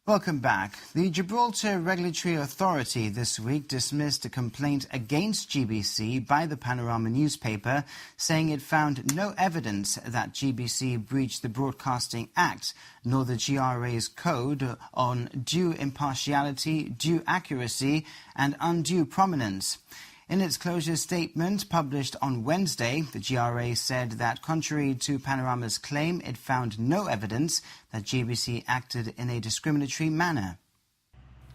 Welcome back. The Gibraltar Regulatory Authority this week dismissed a complaint against GBC by the Panorama newspaper, saying it found no evidence that GBC breached the Broadcasting Act, nor the GRA's code on due impartiality, due accuracy and undue prominence. In its closure statement published on Wednesday, the GRA said that contrary to Panorama's claim, it found no evidence that GBC acted in a discriminatory manner.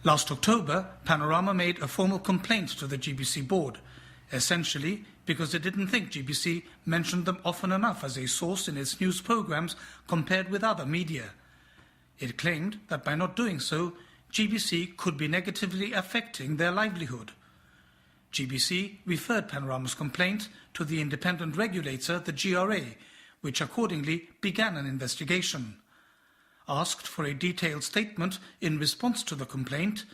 Last October, Panorama made a formal complaint to the GBC board, essentially because it didn't think GBC mentioned them often enough as a source in its news programs compared with other media. It claimed that by not doing so, GBC could be negatively affecting their livelihood. GBC referred Panorama's complaint to the independent regulator, the GRA, which accordingly began an investigation. Asked for a detailed statement in response to the complaint,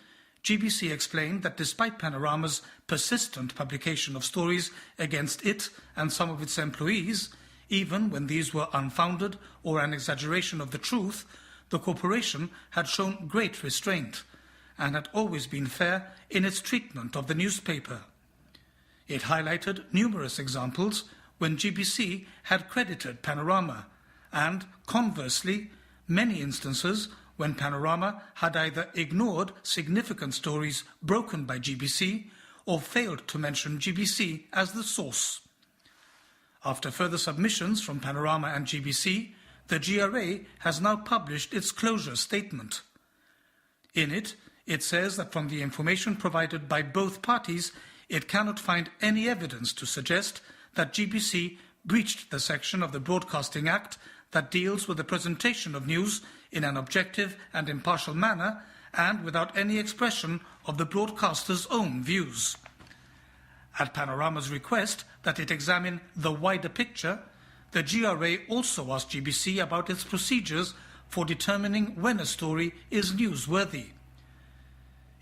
GBC explained that despite Panorama's persistent publication of stories against it and some of its employees, even when these were unfounded or an exaggeration of the truth, the corporation had shown great restraint and had always been fair in its treatment of the newspaper. It highlighted numerous examples when GBC had credited Panorama and, conversely, many instances when Panorama had either ignored significant stories broken by GBC or failed to mention GBC as the source. After further submissions from Panorama and GBC, the GRA has now published its closure statement. In it, it says that from the information provided by both parties, it cannot find any evidence to suggest that GBC breached the section of the Broadcasting Act that deals with the presentation of news in an objective and impartial manner and without any expression of the broadcaster's own views. At Panorama's request that it examine the wider picture, the GRA also asked GBC about its procedures for determining when a story is newsworthy.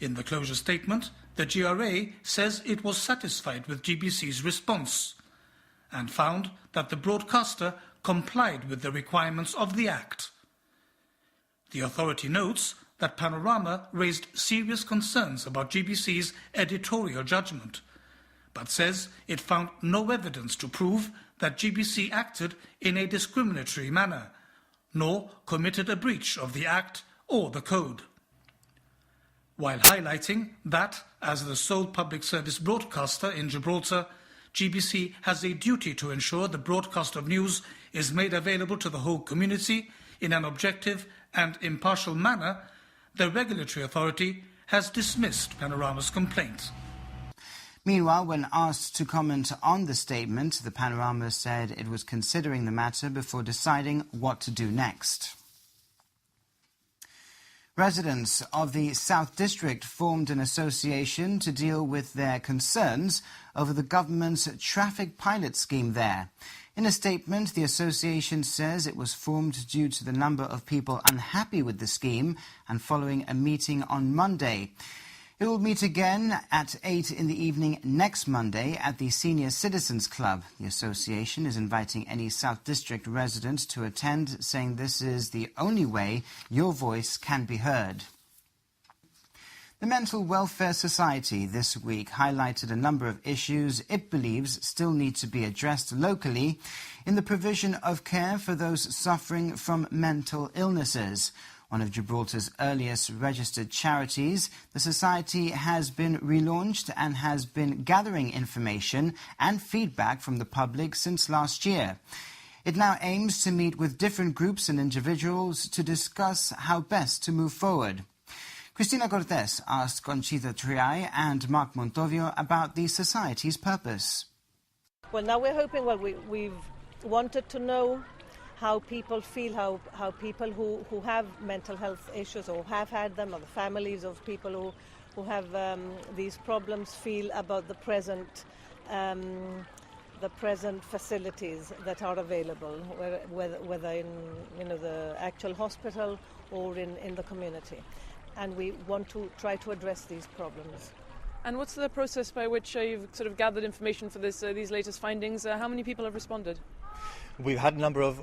In the closure statement, the GRA says it was satisfied with GBC's response and found that the broadcaster complied with the requirements of the Act. The authority notes that Panorama raised serious concerns about GBC's editorial judgment, but says it found no evidence to prove that GBC acted in a discriminatory manner, nor committed a breach of the Act or the Code. While highlighting that, as the sole public service broadcaster in Gibraltar, GBC has a duty to ensure the broadcast of news is made available to the whole community in an objective and impartial manner, the regulatory authority has dismissed Panorama's complaint. Meanwhile, when asked to comment on the statement, the Panorama said it was considering the matter before deciding what to do next. Residents of the South District formed an association to deal with their concerns over the government's traffic pilot scheme there. In a statement, the association says it was formed due to the number of people unhappy with the scheme and following a meeting on Monday. It will meet again at 8 in the evening next Monday at the Senior Citizens Club. The association is inviting any South District resident to attend, saying this is the only way your voice can be heard. The Mental Welfare Society this week highlighted a number of issues it believes still need to be addressed locally in the provision of care for those suffering from mental illnesses. One of Gibraltar's earliest registered charities, the Society has been relaunched and has been gathering information and feedback from the public since last year. It now aims to meet with different groups and individuals to discuss how best to move forward. Cristina Cortés asked Conchita Triay and Mark Montovio about the Society's purpose. Well, now we're hoping, we've wanted to know how people feel, how people who have mental health issues or have had them, or the families of people who have these problems feel about the present facilities that are available, whether in the actual hospital or in the community. And we want to try to address these problems. And what's the process by which you've sort of gathered information for these latest findings? How many people have responded? We've had a number of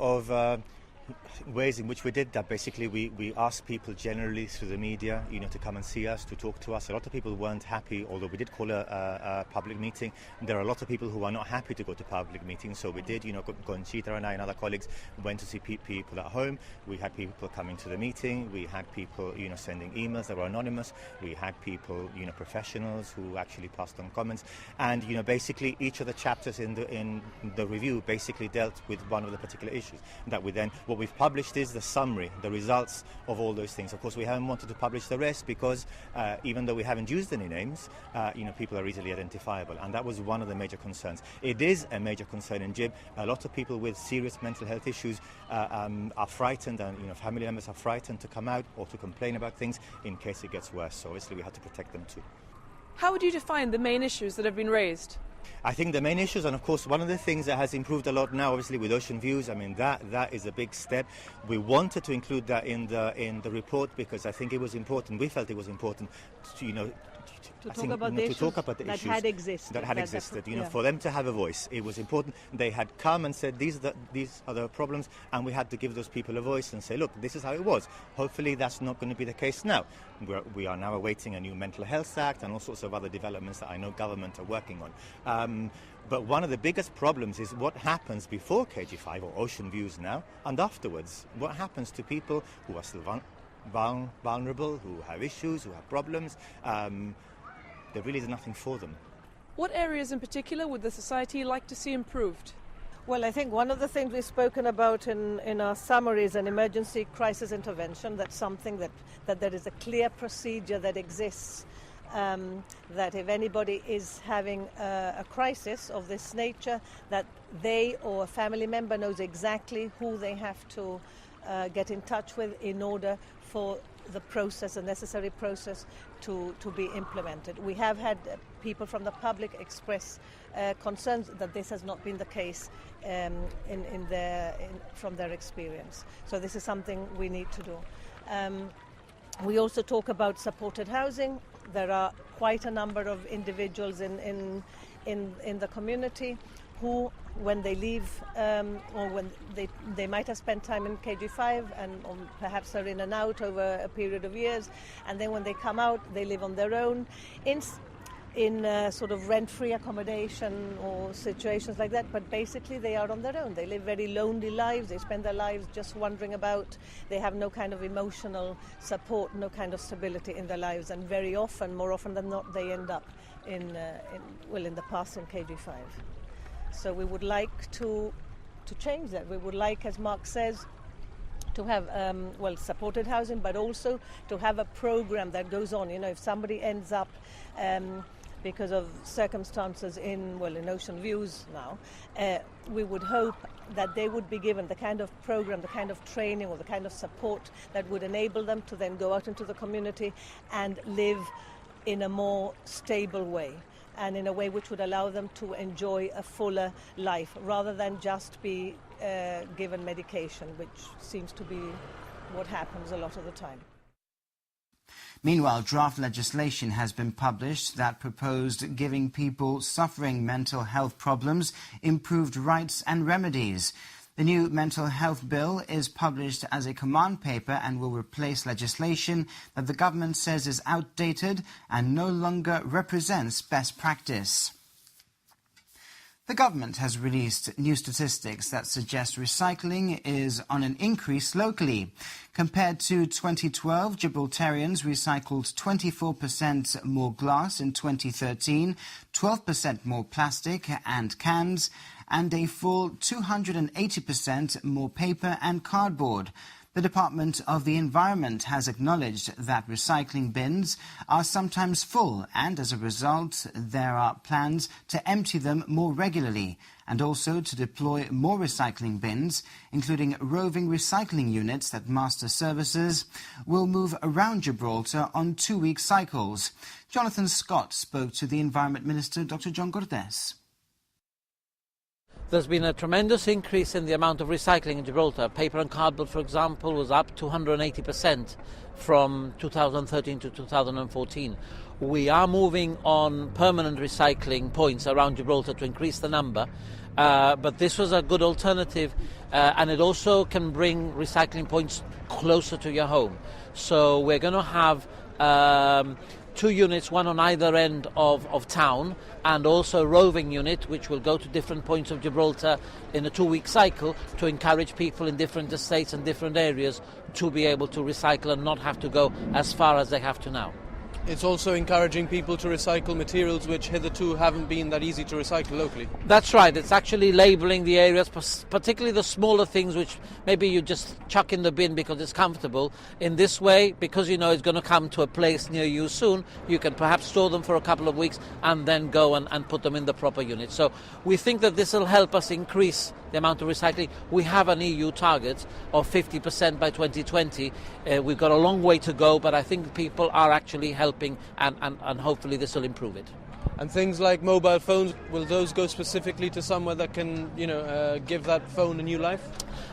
ways in which we did that, basically we asked people generally through the media, to come and see us, to talk to us. A lot of people weren't happy, although we did call a public meeting. There are a lot of people who are not happy to go to public meetings, so we did, Conchita and I and other colleagues went to see people at home. We had people coming to the meeting. We had people, sending emails that were anonymous. We had people, professionals who actually passed on comments. And, basically each of the chapters in the review basically dealt with one of the particular issues that we then, what we've published is the summary, the results of all those things. Of course, we haven't wanted to publish the rest because even though we haven't used any names, people are easily identifiable, and that was one of the major concerns. It is a major concern in GIB. A lot of people with serious mental health issues are frightened, and family members are frightened to come out or to complain about things in case it gets worse. So obviously we have to protect them too. How would you define the main issues that have been raised? I think the main issues, and of course one of the things that has improved a lot now, obviously with Ocean Views, that is a big step. We wanted to include that in the report because I think it was important. We felt it was important to, to talk about the issues that had existed. For them to have a voice. It was important. They had come and said these are the problems, and we had to give those people a voice and say, look, this is how it was. Hopefully that's not going to be the case now. We are now awaiting a new Mental Health Act and all sorts of other developments that I know government are working on. But one of the biggest problems is what happens before KG5 or Ocean Views now and afterwards. What happens to people who are still vulnerable, who have issues, who have problems. There really is nothing for them. What areas in particular would the society like to see improved? Well, I think one of the things we've spoken about in our summary is an emergency crisis intervention. That's something that there is a clear procedure that exists, that if anybody is having a crisis of this nature, that they or a family member knows exactly who they have to get in touch with in order for the necessary process to be implemented. We have had people from the public express concerns that this has not been the case from their experience. So this is something we need to do. We also talk about supported housing. There are quite a number of individuals in the community who, when they leave, or when they might have spent time in KG5 or perhaps are in and out over a period of years, and then when they come out, they live on their own in sort of rent-free accommodation or situations like that, but basically they are on their own. They live very lonely lives. They spend their lives just wandering about. They have no kind of emotional support, no kind of stability in their lives, and very often, more often than not, they end up in the past in KG5. So we would like to change that. We would like, as Mark says, to have supported housing, but also to have a program that goes on. If somebody ends up because of circumstances in Ocean Views now, we would hope that they would be given the kind of program, the kind of training or the kind of support that would enable them to then go out into the community and live in a more stable way, and in a way which would allow them to enjoy a fuller life rather than just be given medication, which seems to be what happens a lot of the time. Meanwhile, draft legislation has been published that proposed giving people suffering mental health problems improved rights and remedies. The new mental health bill is published as a command paper and will replace legislation that the government says is outdated and no longer represents best practice. The government has released new statistics that suggest recycling is on an increase locally. Compared to 2012, Gibraltarians recycled 24% more glass in 2013, 12% more plastic and cans, and a full 280% more paper and cardboard. The Department of the Environment has acknowledged that recycling bins are sometimes full, and as a result, there are plans to empty them more regularly and also to deploy more recycling bins, including roving recycling units that Master Services will move around Gibraltar on 2-week cycles. Jonathan Scott spoke to the Environment Minister, Dr. John Cortes. There's been a tremendous increase in the amount of recycling in Gibraltar. Paper and cardboard, for example, was up 280% from 2013 to 2014. We are moving on permanent recycling points around Gibraltar to increase the number, but this was a good alternative, and it also can bring recycling points closer to your home. So we're going to have 2 units, one on either end of town, and also a roving unit which will go to different points of Gibraltar in a 2-week cycle to encourage people in different estates and different areas to be able to recycle and not have to go as far as they have to now. It's also encouraging people to recycle materials which hitherto haven't been that easy to recycle locally. That's right. It's actually labelling the areas, particularly the smaller things which maybe you just chuck in the bin because it's comfortable. In this way, because you know it's going to come to a place near you soon, you can perhaps store them for a couple of weeks and then go and put them in the proper unit. So we think that this will help us increase the amount of recycling. We have an EU target of 50% by 2020. We've got a long way to go, but I think people are actually helping, and hopefully this will improve it. And things like mobile phones, will those go specifically to somewhere that can, give that phone a new life?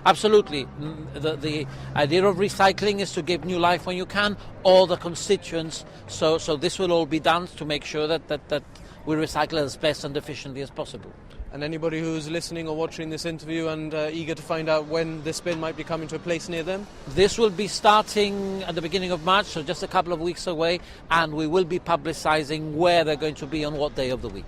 Absolutely. The idea of recycling is to give new life when you can, all the constituents. So this will all be done to make sure that we recycle as best and efficiently as possible. And anybody who's listening or watching this interview and eager to find out when this bin might be coming to a place near them? This will be starting at the beginning of March, so just a couple of weeks away, and we will be publicising where they're going to be on what day of the week.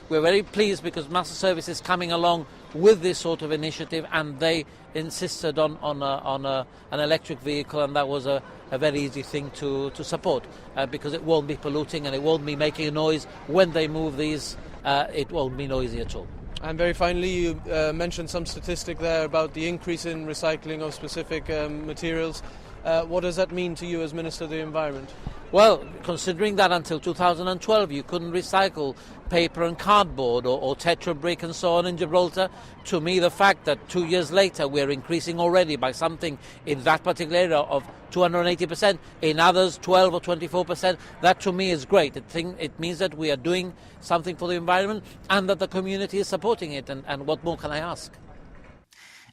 We're very pleased because Master Service is coming along with this sort of initiative, and they insisted on an electric vehicle, and that was a very easy thing to support because it won't be polluting and it won't be making a noise. When they move these, it won't be noisy at all. And very finally, you mentioned some statistic there about the increase in recycling of specific materials. What does that mean to you as Minister of the Environment? Well, considering that until 2012 you couldn't recycle paper and cardboard or Tetra brick and so on in Gibraltar, to me the fact that 2 years later we're increasing already by something in that particular area of 280%, in others 12 or 24%, that to me is great. It means that we are doing something for the environment and that the community is supporting it, and what more can I ask?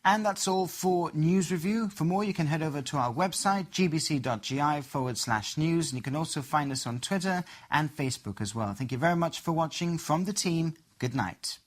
And that's all for News Review. For more, you can head over to our website, gbc.gi/news, and you can also find us on Twitter and Facebook as well. Thank you very much for watching. From the team, good night.